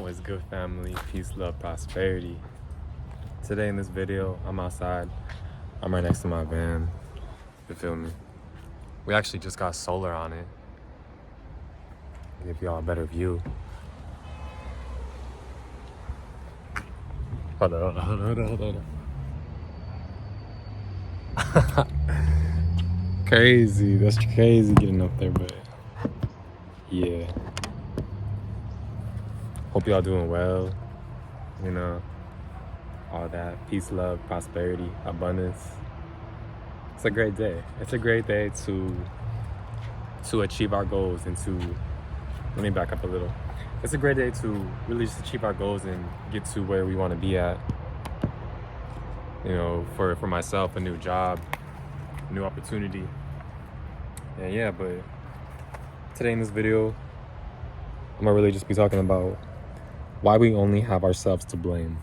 What's good, family? Peace, love, prosperity. Today in this video, I'm outside. I'm right next to my van. You feel me? We actually just got solar on it. Give y'all a better view. Hold on. Crazy. That's crazy getting up there, but yeah. Hope y'all doing well. You know, all that. Peace, love, prosperity, abundance. It's a great day. It's a great day to achieve our goals and to, let me back up a little. It's a great day to really just achieve our goals and get to where we want to be at. You know, for myself, a new job, new opportunity. And yeah, but today in this video, I'm gonna really just be talking about why we only have ourselves to blame.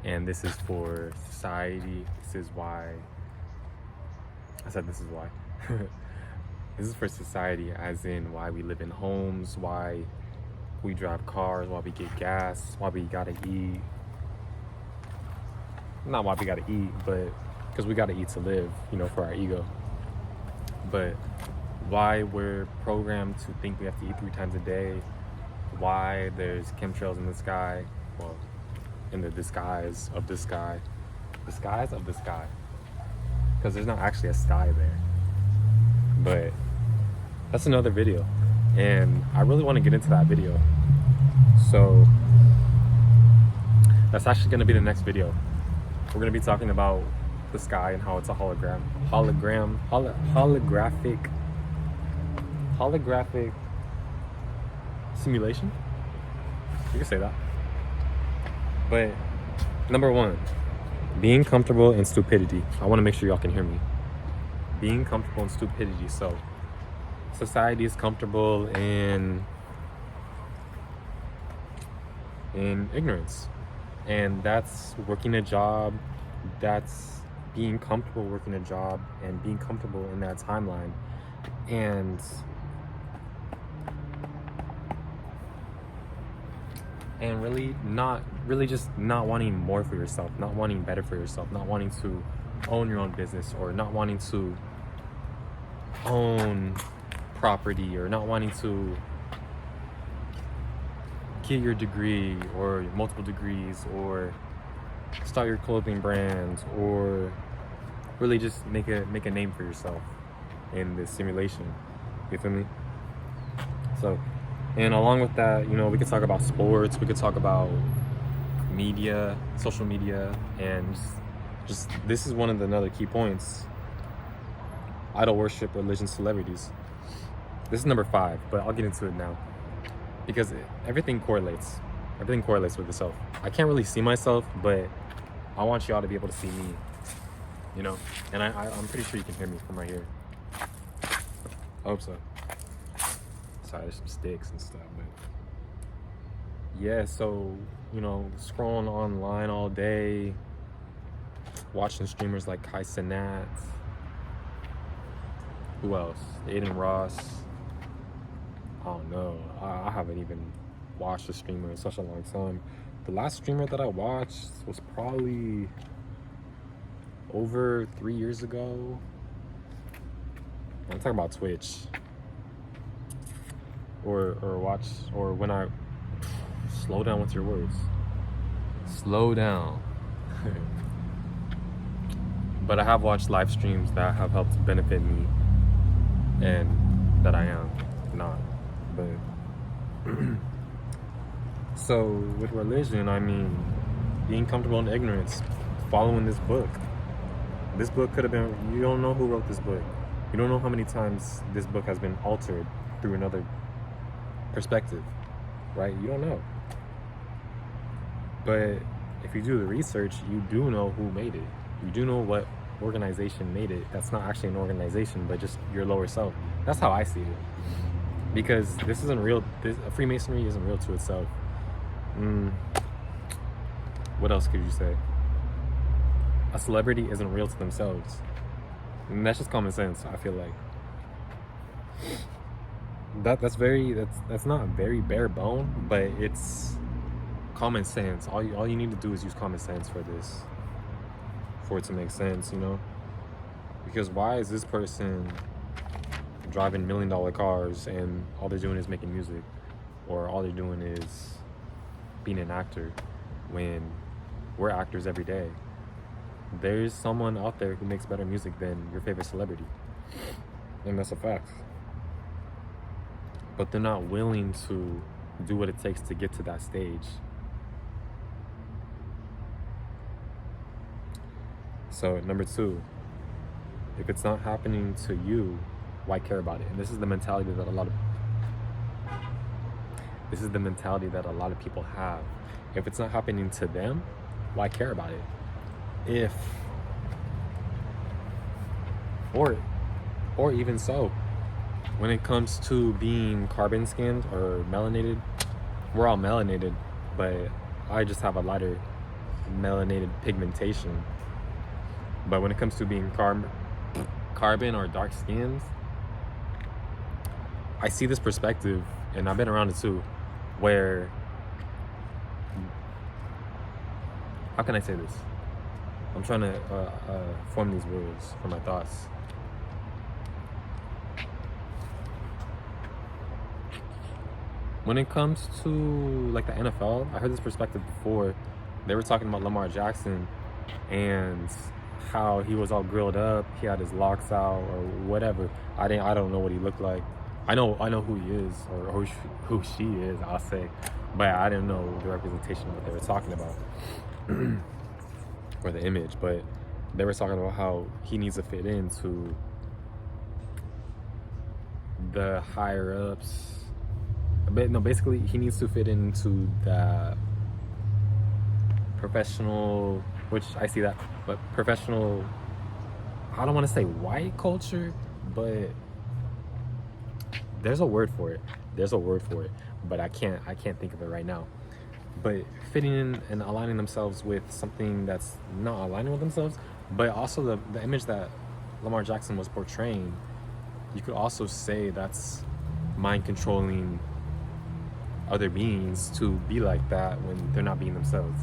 And this is for society. This is why. I said this is why. This is for society, as in why we live in homes, why we drive cars, why we get gas, why we gotta eat. Not why we gotta eat, but because we gotta eat to live, you know, for our ego. But why we're programmed to think we have to eat 3 times a day, why there's chemtrails in the sky, well, in the disguise of the sky. Disguise of the sky. Because there's not actually a sky there. But that's another video. And I really want to get into that video. So that's actually going to be the next video. We're going to be talking about the sky and how it's a holographic simulation. You can say that. But number 1, being comfortable in stupidity. I want to make sure y'all can hear me. Being comfortable in stupidity. So society is comfortable in ignorance, and that's working a job. That's being comfortable working a job and being comfortable in that timeline, and really just not wanting more for yourself, not wanting better for yourself, not wanting to own your own business, or not wanting to own property, or not wanting to get your degree or multiple degrees, or start your clothing brand, or really just make a name for yourself in this simulation. You feel me? So, and along with that, you know, we could talk about sports, we could talk about media, social media, and just this is one of the another key points. Idol worship, religion, celebrities. This is number 5, but I'll get into it now because everything correlates. Everything correlates with itself. I can't really see myself, but I want y'all to be able to see me. You know, and I'm pretty sure you can hear me from right here. I hope so. Sorry, there's some sticks and stuff, but yeah. So, you know, scrolling online all day, watching streamers like Kai Cenat. Who else? Aiden Ross. I don't know. I haven't even watched a streamer in such a long time. The last streamer that I watched was probably over 3 years ago. I'm talking about Twitch. Or when I slow down with your words. Slow down. But I have watched live streams that have helped benefit me, and that I am not. But so with religion, I mean, being comfortable in ignorance, following this book. This book could have been, you don't know who wrote this book. You don't know how many times this book has been altered through another perspective, right? You don't know. But if you do the research, you do know who made it. You do know what organization made it. That's not actually an organization, but just your lower self. That's how I see it. Because this isn't real. Freemasonry isn't real to itself. What else could you say? A celebrity isn't real to themselves. And that's just common sense, I feel like. that's not very bare bone, but it's common sense. All you need to do is use common sense for this, for it to make sense, you know? Because why is this person driving $1 million cars and all they're doing is making music, or all they're doing is being an actor, when we're actors every day? There's someone out there who makes better music than your favorite celebrity, and that's a fact. But they're not willing to do what it takes to get to that stage. So number two, if it's not happening to you, why care about it? And this is the mentality that a lot of people have. If it's not happening to them, why care about it? Or even so, when it comes to being carbon skinned or melanated, we're all melanated, but I just have a lighter melanated pigmentation. But when it comes to being carbon or dark skins, I see this perspective, and I've been around it too, where, how can I say this? I'm trying to form these words for my thoughts. When it comes to like the NFL, I heard this perspective before. They were talking about Lamar Jackson and how he was all grilled up. He had his locks out or whatever. I don't know what he looked like. I know who he is, or who she is, I'll say, but I didn't know the representation of what they were talking about or the image. But they were talking about how he needs to fit into the higher ups. But no, basically he needs to fit into the professional, which I see that, but professional, I don't want to say white culture, but there's a word for it. But I can't think of it right now. But fitting in and aligning themselves with something that's not aligning with themselves, but also the image that Lamar Jackson was portraying, you could also say that's mind controlling other beings to be like that when they're not being themselves.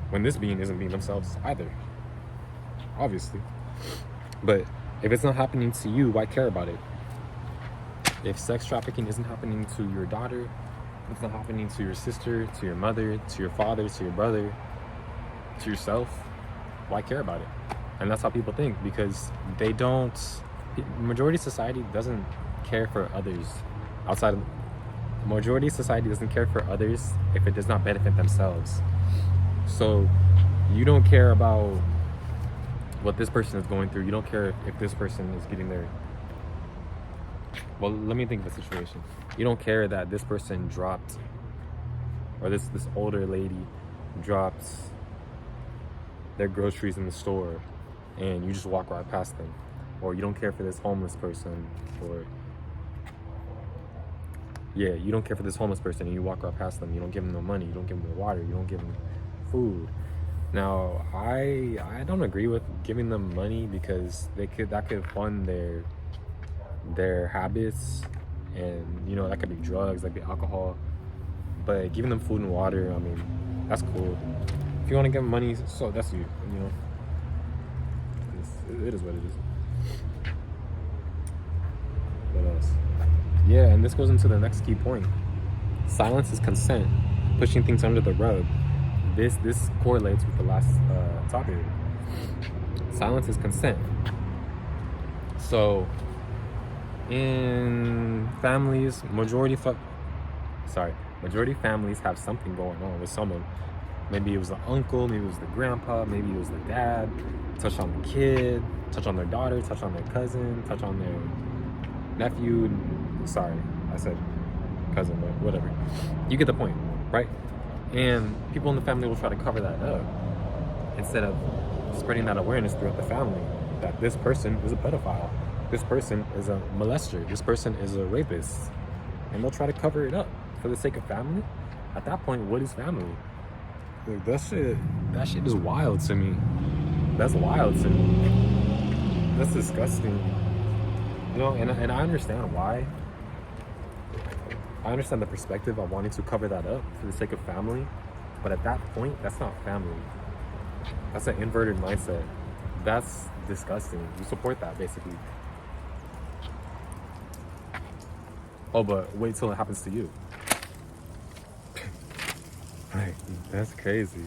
When this being isn't being themselves either, obviously. But if it's not happening to you, why care about it? If sex trafficking isn't happening to your daughter, if it's not happening to your sister, to your mother, to your father, to your brother, to yourself, why care about it? And that's how people think, because they don't, majority society doesn't care for others outside of, majority society doesn't care for others if it does not benefit themselves. So you don't care about what this person is going through. You don't care if this person is getting their, well, let me think of a situation. You don't care that this person dropped, or this older lady dropped their groceries in the store and you just walk right past them. Or you don't care for this homeless person, or yeah, you don't care for this homeless person and you walk right past them. You don't give them no money, you don't give them no water, you don't give them food. Now, I don't agree with giving them money, because that could fund their habits, and you know, that could be drugs, that could be alcohol. But giving them food and water, I mean, that's cool. If you want to give them money, so that's you know. It is what it is. What else? Yeah, and this goes into the next key point. Silence is consent. Pushing things under the rug. This correlates with the last topic. Silence is consent. So in families, majority families have something going on with someone. Maybe it was the uncle, maybe it was the grandpa, maybe it was the dad. Touch on the kid, touch on their daughter, touch on their cousin, touch on their nephew. Sorry, I said cousin, but whatever. You get the point, right? And people in the family will try to cover that up instead of spreading that awareness throughout the family that this person is a pedophile, this person is a molester, this person is a rapist, and they'll try to cover it up for the sake of family. At that point, what is family? Like, that shit is wild to me. That's wild to me. That's disgusting. You know, and I understand why. I understand the perspective of wanting to cover that up for the sake of family, but at that point, that's not family. That's an inverted mindset. That's disgusting. You support that, basically. Oh, but wait till it happens to you. Like, that's crazy.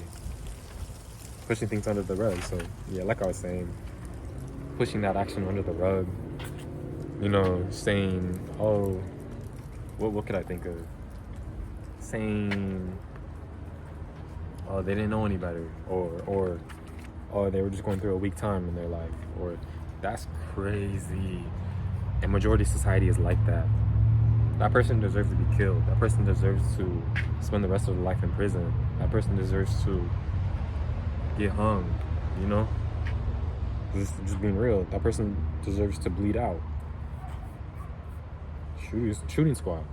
Pushing things under the rug. So, yeah, like I was saying, pushing that action under the rug. You know, saying, oh, what could I think of? Saying, oh, they didn't know any better. Or oh, they were just going through a weak time in their life. Or, that's crazy. And majority of society is like that. That person deserves to be killed. That person deserves to spend the rest of their life in prison. That person deserves to get hung, you know? Just being real. That person deserves to bleed out. Shooting squad.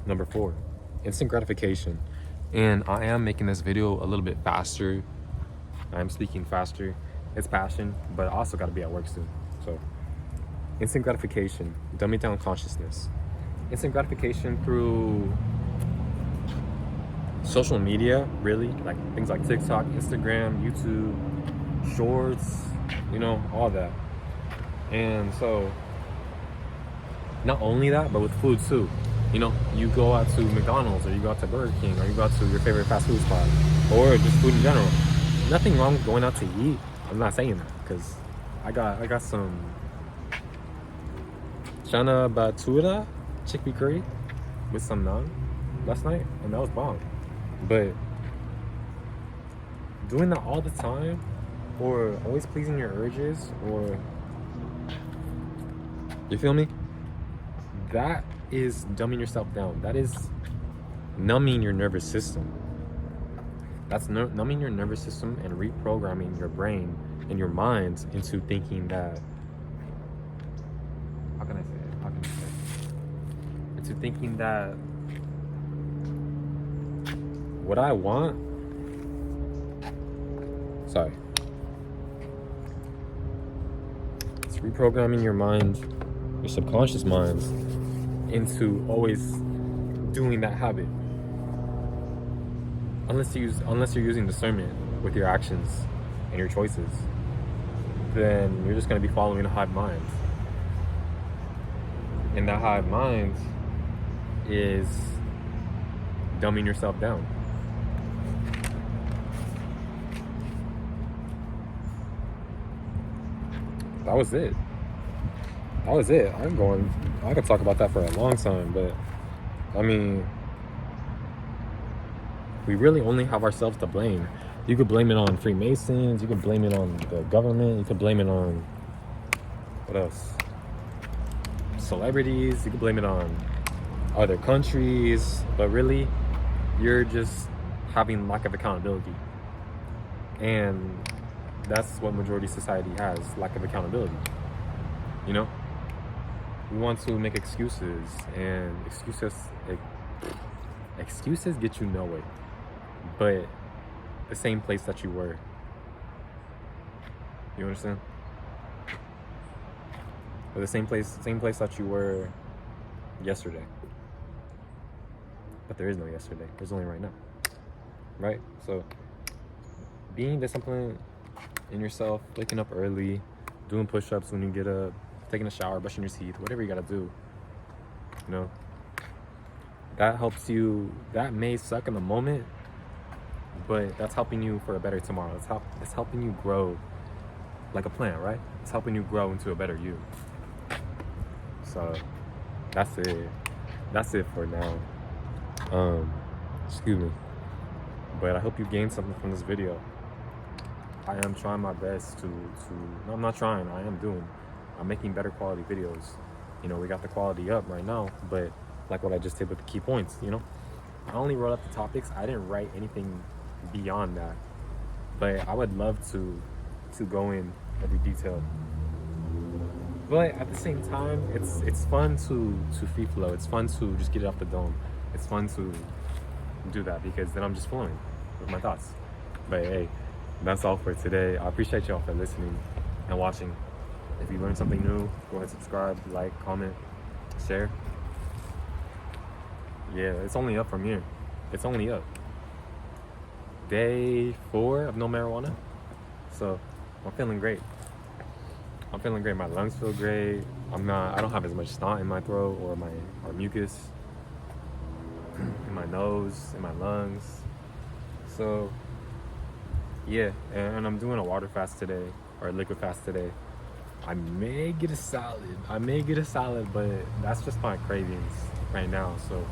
Number 4, instant gratification. And I am making this video a little bit faster. I'm speaking faster. It's passion, but I also got to be at work soon. So, instant gratification, dumbing down consciousness. Instant gratification through social media, really, like things like TikTok, Instagram, YouTube, Shorts, you know, all that. And so, not only that, but with food too. You know, you go out to McDonald's, or you go out to Burger King, or you go out to your favorite fast food spot, or just food in general. Nothing wrong with going out to eat. I'm not saying that, because I got some chana bhatura chickpea curry with some naan last night, and that was bomb. But doing that all the time, or always pleasing your urges, or, you feel me? That is dumbing yourself down. That is numbing your nervous system. That's numbing your nervous system and reprogramming your brain and your mind into thinking that, how can I say it? Into thinking that what I want, it's reprogramming your mind, your subconscious mind, into always doing that habit. Unless you're using discernment with your actions and your choices, then you're just going to be following a hive mind. And that hive mind is dumbing yourself down. That was it. I could talk about that for a long time, but I mean, we really only have ourselves to blame. You could blame it on Freemasons, you could blame it on the government, you could blame it on, what else? Celebrities, you could blame it on other countries, but really, you're just having lack of accountability. And that's what majority society has, lack of accountability. You know? We want to make excuses, and excuses get you nowhere. But the same place that you were. You understand? Or the same place that you were yesterday. But there is no yesterday. There's only right now. Right? So, being disciplined in yourself, waking up early, doing push-ups when you get up, taking a shower, brushing your teeth, whatever you gotta do, you know, that helps you. That may suck in the moment, but that's helping you for a better tomorrow. It's helping you grow like a plant, right? It's helping you grow into a better you. So that's it for now. Excuse me, but I hope you gained something from this video. I am trying my best to no, I'm not trying, I am doing. I'm making better quality videos. You know, we got the quality up right now, but like what I just did with the key points, you know, I only wrote up the topics. I didn't write anything beyond that, but I would love to go in every detail. But at the same time, it's fun to free flow. It's fun to just get it off the dome. It's fun to do that because then I'm just flowing with my thoughts. But hey, that's all for today. I appreciate y'all for listening and watching. If you learned something new, go ahead, subscribe, like, comment, share. Yeah, it's only up from here. It's only up. Day 4 of no marijuana. So I'm feeling great. I'm feeling great. My lungs feel great. I don't have as much snot in my throat or mucus in my nose, in my lungs. So yeah, and I'm doing a water fast today, or a liquid fast today. I may get a salad, but that's just my cravings right now. So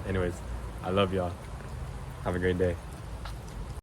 anyways, I love y'all. Have a great day.